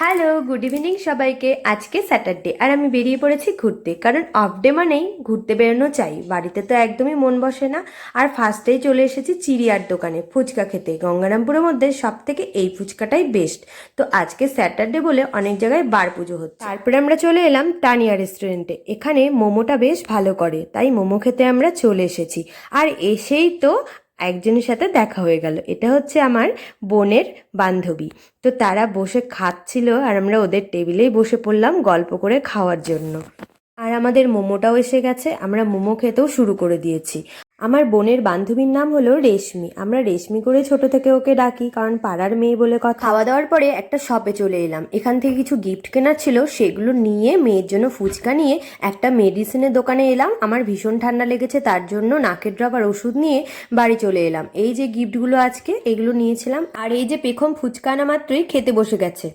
Hello, good evening সবাইকে। আজকে Saturday আর আমি বেরিয়ে পড়েছি ঘুরতে, কারণ অফ ডে মানেই ঘুরতে বেরোনো চাই। বাড়িতে তো একদমই মন বসে না। আর ফার্স্টেই চলে এসেছি চিড়িয়ার দোকানে ফুচকা খেতে। গঙ্গারামপুরের মধ্যে সব থেকে এই ফুচকাটাই বেস্ট। তো আজকে স্যাটারডে বলে অনেক জায়গায় বার পুজো হচ্ছে। তারপরে আমরা চলে এলাম টানিয়া রেস্টুরেন্টে। এখানে মোমোটা বেশ ভালো করে, তাই মোমো খেতে আমরা চলে এসেছি। আর এসেই তো একজনের সাথে দেখা হয়ে গেল। এটা হচ্ছে আমার বোনের বান্ধবী। তো তারা বসে খাচ্ছিল আর আমরা ওদের টেবিলেই বসে পড়লাম গল্প করে খাওয়ার জন্য। আর আমাদের মোমোটাও এসে গেছে, আমরা মোমো খেতেও শুরু করে দিয়েছি। আমার বোনের বান্ধবীর নাম হলো রেশমি। আমরা রেশমি করে ছোট থেকে ওকে ডাকি, কারণ পাড়ার মেয়ে বলে কথা। খাওয়া দাওয়ার পরে একটা শপে চলে এলাম। এখান থেকে কিছু গিফট কেনার ছিল, সেগুলো নিয়ে মেয়ের জন্য ফুচকা নিয়ে একটা মেডিসিনের দোকানে এলাম। আমার ভীষণ ঠান্ডা লেগেছে, তার জন্য নাকের ড্রপ আর ওষুধ নিয়ে বাড়ি চলে এলাম। এই যে গিফটগুলো আজকে এগুলো নিয়েছিলাম, আর এই যে পেখম ফুচকা আনা মাত্রই খেতে বসে গেছে।